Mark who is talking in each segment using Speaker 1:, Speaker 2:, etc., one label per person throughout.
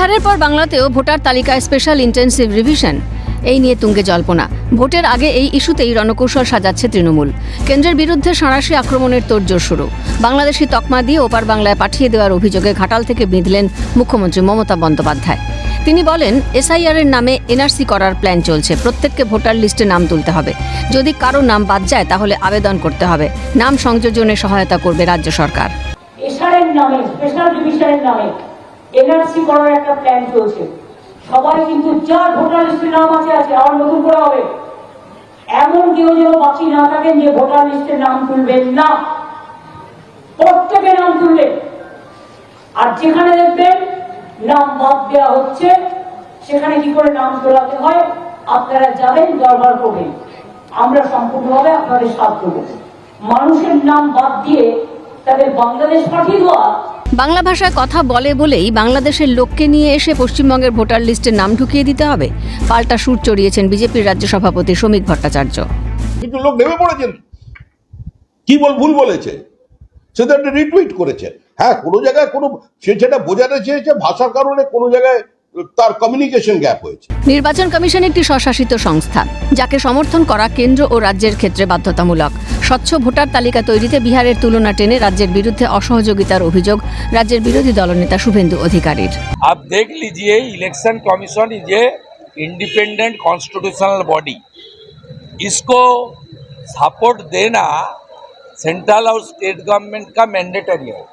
Speaker 1: বিহারের পর বাংলাতেও ভোটার তালিকায় স্পেশাল ইন্টেন্সিভ রিভিশন, এই নিয়ে তুঙ্গে জল্পনা। ভোটের আগে এই ইস্যুতেই রণকৌশল সাজাচ্ছে তৃণমূল। কেন্দ্রের বিরুদ্ধে সাঁড়াশি আক্রমণের তোড়জোড় শুরু। বাংলাদেশি তকমা দিয়ে ওপার বাংলায় পাঠিয়ে দেওয়ার অভিযোগে ঘাটাল থেকে বিঁধলেন মুখ্যমন্ত্রী মমতা বন্দ্যোপাধ্যায়। তিনি বলেন, এসআইআর এর নামে এনআরসি করার প্ল্যান চলছে। প্রত্যেককে ভোটার লিস্টে নাম তুলতে হবে। যদি কারো নাম বাদ যায় তাহলে আবেদন করতে হবে। নাম সংযোজনে সহায়তা করবে রাজ্য সরকার।
Speaker 2: এসআইআর নামে স্পেশাল ডিভিশনের নামে এনআরসি করার একটা প্ল্যান চলছে। সবাই কিন্তু যার ভোটার লিস্টে নাম আছে আবার নতুন করা হবে। এমন কেউ যেন বাকি না থাকেন যে ভোটার লিস্টে নাম তুলবেন না। প্রত্যেকে নাম তুলবে। আর যেখানে দেখবেন নাম বাদ দেওয়া হচ্ছে সেখানে কি করে নাম তোলাতে হয় আপনারা যাবেন, দরবার করবেন। আমরা সম্পূর্ণভাবে আপনাদের সাথ দেব। মানুষের নাম বাদ দিয়ে তাদের বাংলাদেশ পাঠিয়ে দেওয়া।
Speaker 1: বাংলা ভাষায় কথা বলে বলেই বাংলাদেশের লোককে নিয়ে এসে পশ্চিমবঙ্গের ভোটার লিস্টে নাম ঢুকিয়ে দিতে হবে। পাল্টা সুর চড়িয়েছেন বিজেপির রাজ্য সভাপতি শ্রমিক ভট্টাচার্য।
Speaker 3: কিন্তু লোক নেমে পড়েছেন, কি ভুল বলেছে সেটা একটা রিটুইট করেছে। হ্যাঁ, কোনো জায়গায় কোনো সেটা বোঝাতে চেয়েছে ভাষার কারণে, কোনো জায়গায় তার কমিউনিকেশন গ্যাপ হয়েছে।
Speaker 1: নির্বাচন কমিশন একটি স্বশাসিত সংস্থা, যাকে সমর্থন করা কেন্দ্র ও রাজ্যের ক্ষেত্রে বাধ্যতামূলক। স্বচ্ছ ভোটার তালিকা তৈরিতে বিহারের তুলনা টেনে রাজ্যের বিরুদ্ধে অসহযোগিতার অভিযোগ রাজ্যের বিরোধী দলনেতা শুভেন্দু অধিকারীর।
Speaker 4: आप देख लीजिए, election commission is a independent constitutional body. इसको सपोर्ट देना सेंट्रल और स्टेट गवर्नमेंट का मैंडेटरी है।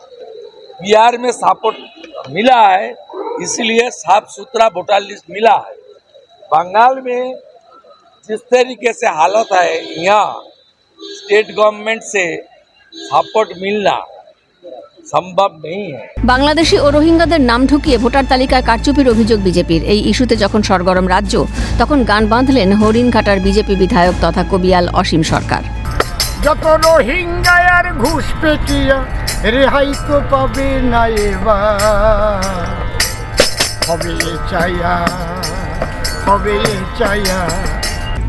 Speaker 4: बिहार में सपोर्ट मिला है, इसलिए साफ सुथरा वोटर लिस्ट मिला है। बंगाल में जिस तरीके से हालत है, यहाँ स्टेट गवर्नमेंट से सपोर्ट मिलना সম্ভব নেই।
Speaker 1: বাংলাদেশি ও রোহিঙ্গাদের নাম ঢুকিয়ে ভোটার তালিকায় কারচুপির অভিযোগ বিজেপির। এই ইস্যুতে যখন সরগরম রাজ্য, তখন গান বাঁধলেন হরিণঘাটার বিজেপি বিধায়ক তথা কবিয়াল অসীম সরকার।
Speaker 5: যত রোহিঙ্গা আর ঘুষ পেটিয়া রেহাই তো পাবে না, এবার হবে চাইয়া, হবে চাইয়া।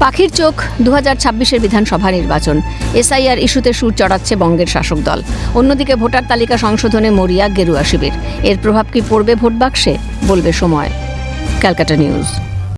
Speaker 1: পাখির চোখ 2026-এর বিধানসভা নির্বাচন। এসআইআর ইস্যুতে সুর চড়াচ্ছে বঙ্গের শাসক দল। অন্যদিকে ভোটার তালিকা সংশোধনে মরিয়া গেরুয়া শিবির। এর প্রভাব কি পড়বে ভোট বাক্সে, বলবে সময়। ক্যালকাটা নিউজ।